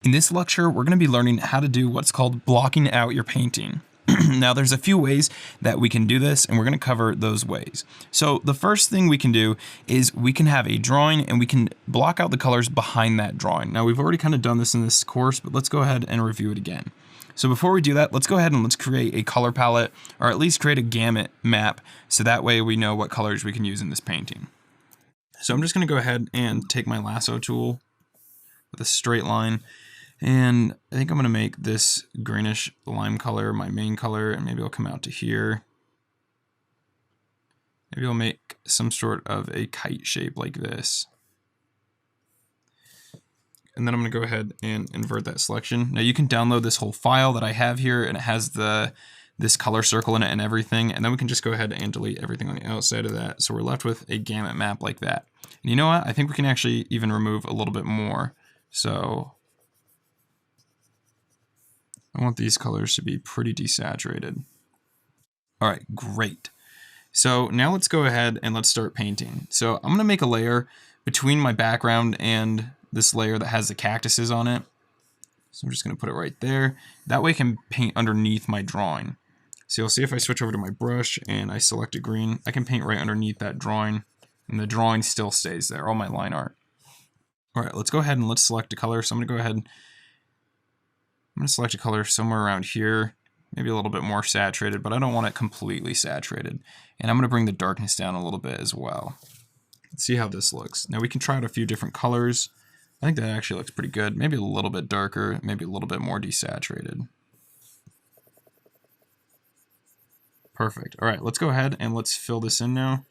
In this lecture, we're going to be learning how to do what's called blocking out your painting. Now, there's a few ways that we can do this, and we're going to cover those ways. So the first thing we can do is we can have a drawing and we can block out the colors behind that drawing. Now, we've already kind of done this in this course, but let's go ahead and review it again. So before we do that, let's go ahead and let's create a color palette, or at least create a gamut map, so that way we know what colors we can use in this painting. So I'm just going to go ahead and take my lasso tool with a straight line, and I think I'm going to make this greenish lime color my main color, and maybe I'll come out to here. Maybe I'll make some sort of a kite shape like this. And then I'm going to go ahead and invert that selection. Now you can download this whole file that I have here, and it has this color circle in it and everything, and then we can just go ahead and delete everything on the outside of that. So we're left with a gamut map like that. And you know what? I think we can actually even remove a little bit more. So I want these colors to be pretty desaturated. All right, great. So now let's go ahead and let's start painting. So I'm gonna make a layer between my background and this layer that has the cactuses on it. So I'm just gonna put it right there. That way I can paint underneath my drawing. So you'll see if I switch over to my brush and I select a green, I can paint right underneath that drawing, and the drawing still stays there, all my line art. All right, let's go ahead and let's select a color. So I'm gonna go ahead, I'm going to select a color somewhere around here, maybe a little bit more saturated, but I don't want it completely saturated. And I'm going to bring the darkness down a little bit as well. Let's see how this looks. Now we can try out a few different colors. I think that actually looks pretty good. Maybe a little bit darker, maybe a little bit more desaturated. Perfect. All right, let's go ahead and let's fill this in now.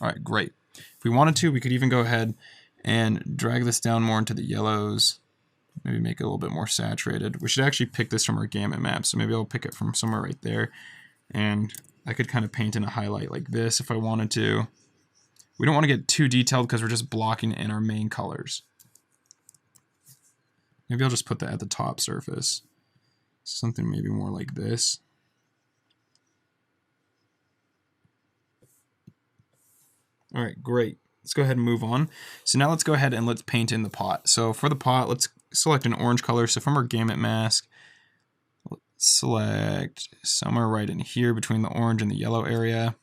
All right, great. If we wanted to, we could even go ahead and drag this down more into the yellows, maybe make it a little bit more saturated. We should actually pick this from our gamut map, so maybe I'll pick it from somewhere right there, and I could kind of paint in a highlight like this if I wanted to. We don't want to get too detailed because we're just blocking in our main colors. Maybe I'll just put that at the top surface. Something maybe more like this. All right, great. Let's go ahead and move on. So now let's go ahead and let's paint in the pot. So for the pot, let's select an orange color. So from our gamut mask, let's select somewhere right in here between the orange and the yellow area.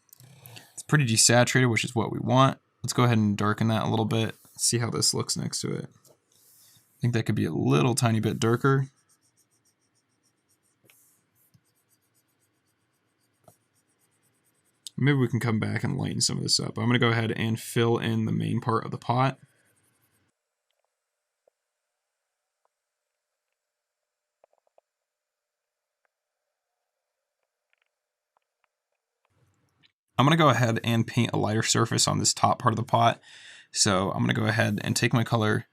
It's pretty desaturated, which is what we want. Let's go ahead and darken that a little bit. See how this looks next to it. I think that could be a little tiny bit darker. Maybe we can come back and lighten some of this up. I'm going to go ahead and fill in the main part of the pot. I'm going to go ahead and paint a lighter surface on this top part of the pot. So I'm going to go ahead and take my color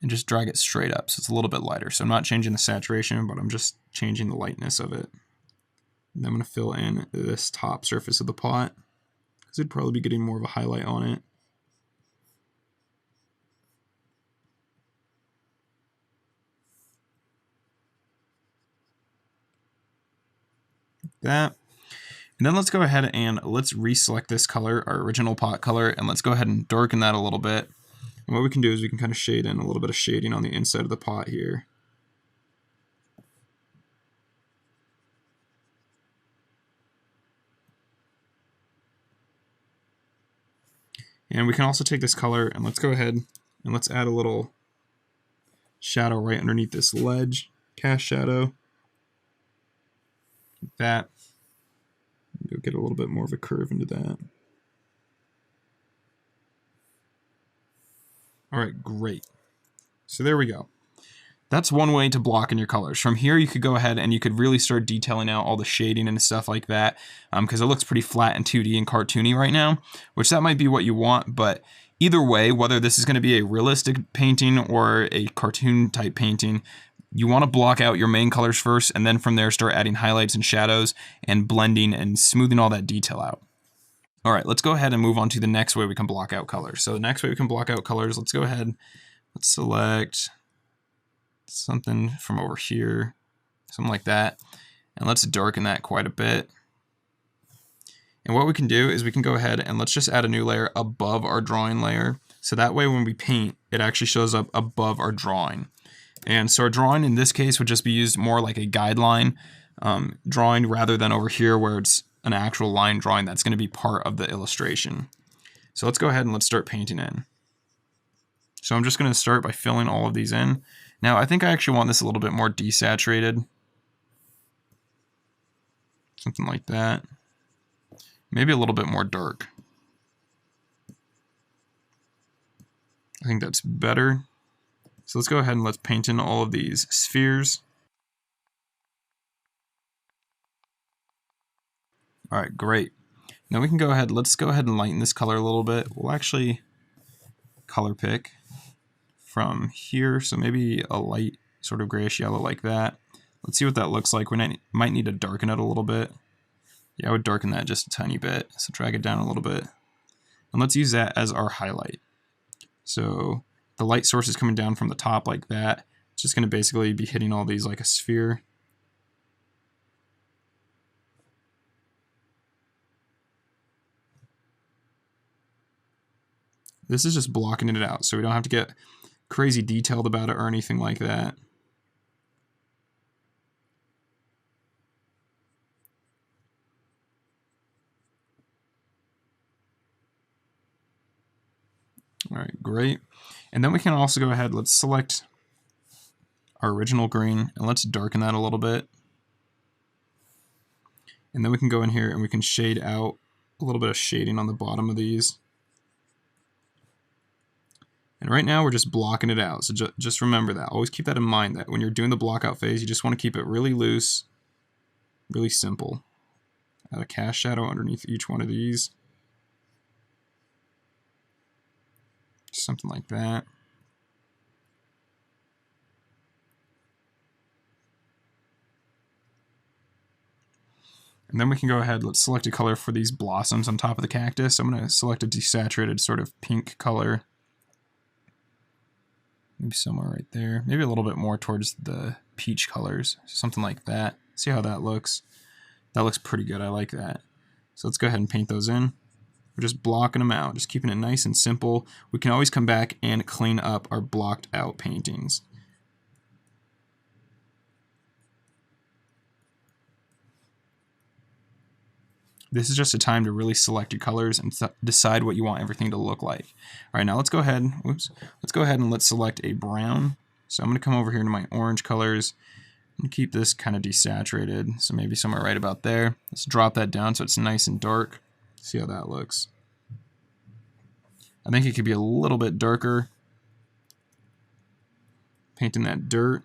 and just drag it straight up so it's a little bit lighter. So I'm not changing the saturation, but I'm just changing the lightness of it. And I'm going to fill in this top surface of the pot, because it'd probably be getting more of a highlight on it. Like that. And then let's go ahead and let's reselect this color, our original pot color, and let's go ahead and darken that a little bit. And what we can do is we can kind of shade in a little bit of shading on the inside of the pot here. And we can also take this color and let's go ahead and let's add a little shadow right underneath this ledge, cast shadow, like that. Maybe we'll get a little bit more of a curve into that. All right, great. So there we go. That's one way to block in your colors. From here, you could go ahead and you could really start detailing out all the shading and stuff like that, because it looks pretty flat and 2D and cartoony right now, which that might be what you want, but either way, whether this is going to be a realistic painting or a cartoon type painting, you want to block out your main colors first, and then from there start adding highlights and shadows and blending and smoothing all that detail out. All right, let's go ahead and move on to the next way we can block out colors. So the next way we can block out colors, let's go ahead, let's select something from over here. something like that. And let's darken that quite a bit. And what we can do is we can go ahead and let's just add a new layer above our drawing layer. So that way when we paint, it actually shows up above our drawing. And so our drawing in this case would just be used more like a guideline drawing rather than over here where it's an actual line drawing that's going to be part of the illustration. So let's go ahead and let's start painting in. So I'm just going to start by filling all of these in. Now I think I actually want this a little bit more desaturated. Something like that. Maybe a little bit more dark. I think that's better. So let's go ahead and let's paint in all of these spheres. All right, great. Now we can go ahead, let's go ahead and lighten this color a little bit. We'll actually color pick from here. So maybe a light sort of grayish yellow like that. Let's see what that looks like. We might need to darken it a little bit. Yeah, I would darken that just a tiny bit. So drag it down a little bit. And let's use that as our highlight. So the light source is coming down from the top like that. It's just going to basically be hitting all these like a sphere. This is just blocking it out, so we don't have to get crazy detailed about it or anything like that. All right, great. And then we can also go ahead, let's select our original green and let's darken that a little bit. And then we can go in here and we can shade out a little bit of shading on the bottom of these. And right now we're just blocking it out. So just remember that. Always keep that in mind, that when you're doing the block out phase, you just want to keep it really loose, really simple. Add a cast shadow underneath each one of these. Something like that. And then we can go ahead, let's select a color for these blossoms on top of the cactus. I'm going to select a desaturated sort of pink color. Maybe somewhere right there. Maybe a little bit more towards the peach colors. Something like that. See how that looks? That looks pretty good. I like that. So let's go ahead and paint those in. We're just blocking them out, just keeping it nice and simple. We can always come back and clean up our blocked out paintings. This is just a time to really select your colors and decide what you want everything to look like. All right, now let's go ahead, let's go ahead and let's select a brown. So I'm gonna come over here to my orange colors and keep this kind of desaturated. So maybe somewhere right about there. Let's drop that down so it's nice and dark. See how that looks. I think it could be a little bit darker. Painting that dirt.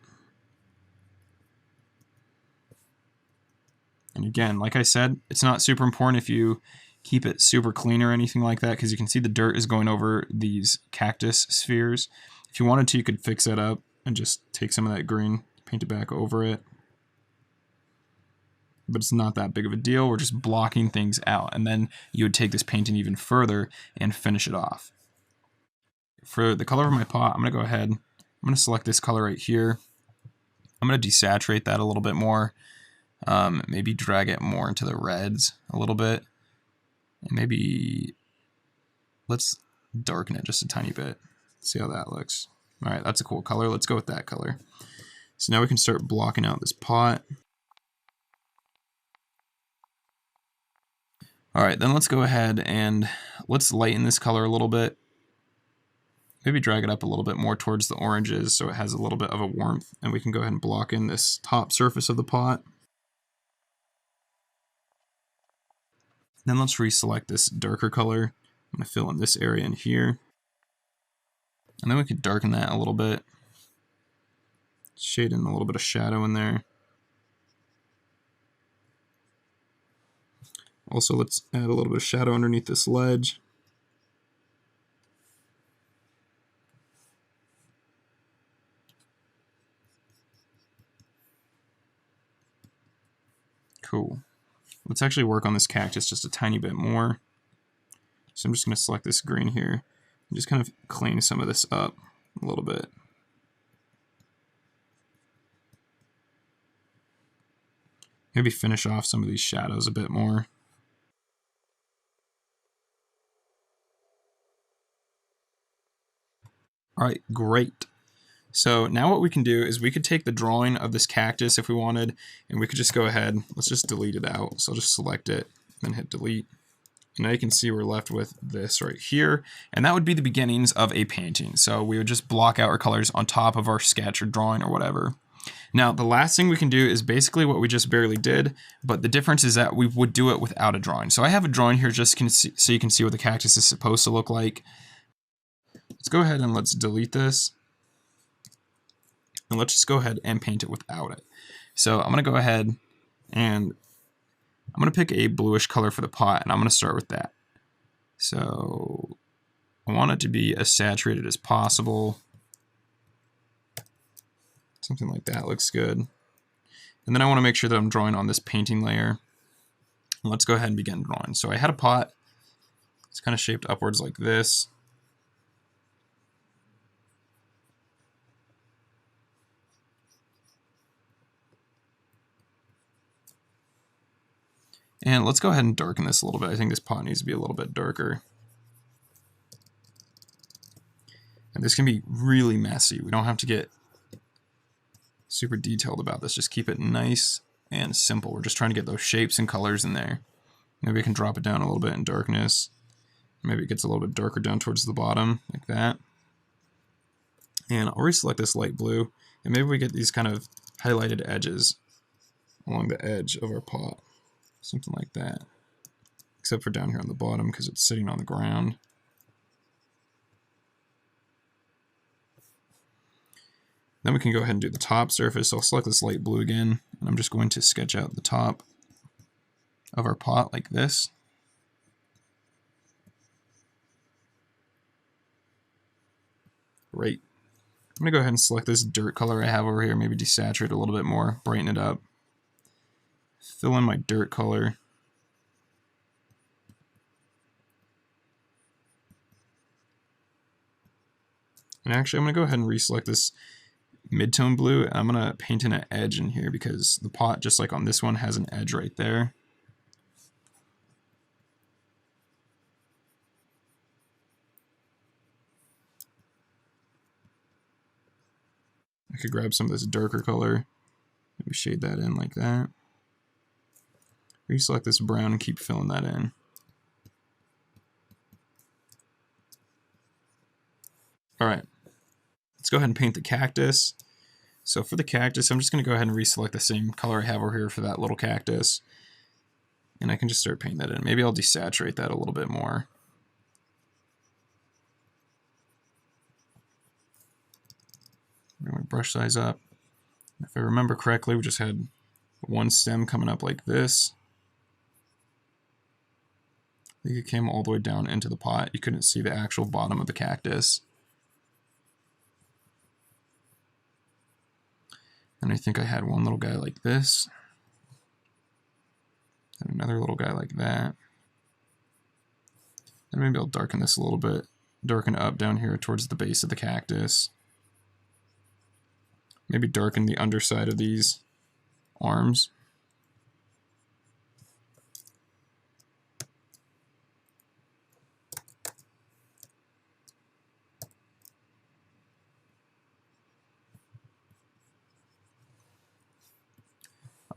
And again, like I said, it's not super important if you keep it super clean or anything like that, because you can see the dirt is going over these cactus spheres. If you wanted to, you could fix that up and just take some of that green, paint it back over it. But it's not that big of a deal. We're just blocking things out. And then you would take this painting even further and finish it off. For the color of my pot, I'm going to go ahead. I'm going to select this color right here. I'm going to desaturate that a little bit more. Maybe drag it more into the reds a little bit. And maybe let's darken it just a tiny bit. See how that looks. All right, that's a cool color. Let's go with that color. So now we can start blocking out this pot. All right, then let's go ahead and let's lighten this color a little bit. Maybe drag it up a little bit more towards the oranges so it has a little bit of a warmth, and we can go ahead and block in this top surface of the pot. Then let's reselect this darker color. I'm going to fill in this area in here. And then we could darken that a little bit. Shade in a little bit of shadow in there. Also, let's add a little bit of shadow underneath this ledge. Cool. Let's actually work on this cactus just a tiny bit more. So I'm just going to select this green here and just kind of clean some of this up a little bit. Maybe finish off some of these shadows a bit more. All right, great. So now what we can do is we could take the drawing of this cactus if we wanted, and we could just go ahead, let's just delete it out. So I'll just select it, then hit delete. And now you can see we're left with this right here, and that would be the beginnings of a painting. So we would just block out our colors on top of our sketch or drawing or whatever. Now, the last thing we can do is basically what we just barely did, but the difference is that we would do it without a drawing. So I have a drawing here just so you can see what the cactus is supposed to look like. Let's go ahead and let's delete this. And let's just go ahead and paint it without it. So I'm going to go ahead and I'm going to pick a bluish color for the pot, and I'm going to start with that. So I want it to be as saturated as possible. Something like that looks good. And then I want to make sure that I'm drawing on this painting layer. And let's go ahead and begin drawing. So I had a pot. It's kind of shaped upwards like this. And let's go ahead and darken this a little bit. I think this pot needs to be a little bit darker. And this can be really messy. We don't have to get super detailed about this. Just keep it nice and simple. We're just trying to get those shapes and colors in there. Maybe I can drop it down a little bit in darkness. Maybe it gets a little bit darker down towards the bottom, like that. And I'll reselect this light blue. And maybe we get these kind of highlighted edges along the edge of our pot. Something like that. Except for down here on the bottom because it's sitting on the ground. Then we can go ahead and do the top surface. So I'll select this light blue again, and I'm just going to sketch out the top of our pot like this. Great. I'm going to go ahead and select this dirt color I have over here, maybe desaturate a little bit more, brighten it up. Fill in my dirt color. And actually, I'm going to go ahead and reselect this mid-tone blue. I'm going to paint in an edge in here because the pot, just like on this one, has an edge right there. I could grab some of this darker color, maybe shade that in like that. Reselect this brown and keep filling that in. All right, let's go ahead and paint the cactus. So for the cactus, I'm just going to go ahead and reselect the same color I have over here for that little cactus. And I can just start painting that in. Maybe I'll desaturate that a little bit more. Bring my brush size up. If I remember correctly, we just had one stem coming up like this. I think it came all the way down into the pot. You couldn't see the actual bottom of the cactus. And I think I had one little guy like this. And another little guy like that. And maybe I'll darken this a little bit. Darken up down here towards the base of the cactus. Maybe darken the underside of these arms.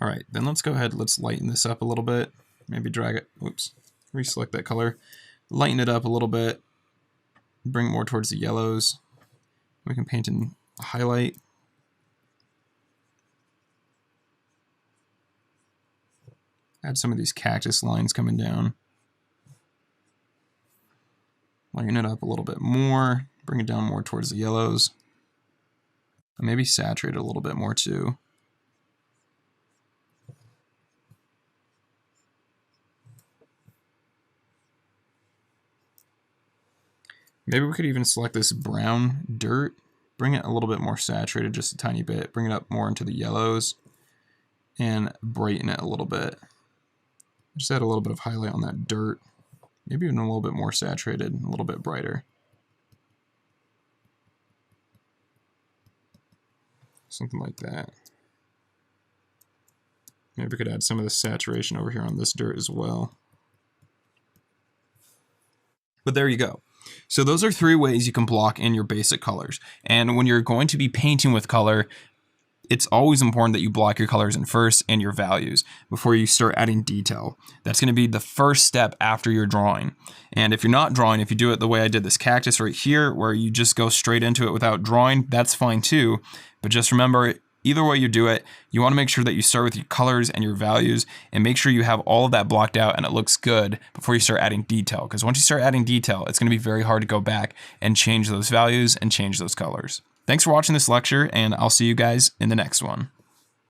All right, then let's go ahead, let's lighten this up a little bit. Maybe drag it, whoops, reselect that color. Lighten it up a little bit. Bring it more towards the yellows. We can paint in a highlight. Add some of these cactus lines coming down. Lighten it up a little bit more. Bring it down more towards the yellows. And maybe saturate it a little bit more too. Maybe we could even select this brown dirt, bring it a little bit more saturated, just a tiny bit, bring it up more into the yellows, and brighten it a little bit. Just add a little bit of highlight on that dirt, maybe even a little bit more saturated, a little bit brighter. Something like that. Maybe we could add some of the saturation over here on this dirt as well. But there you go. So those are 3 ways you can block in your basic colors. And when you're going to be painting with color, it's always important that you block your colors in first and your values before you start adding detail. That's going to be the first step after you're drawing. And if you're not drawing, if you do it the way I did this cactus right here, where you just go straight into it without drawing, that's fine too. But just remember, either way you do it, you want to make sure that you start with your colors and your values and make sure you have all of that blocked out and it looks good before you start adding detail. Because once you start adding detail, it's going to be very hard to go back and change those values and change those colors. Thanks for watching this lecture, and I'll see you guys in the next one.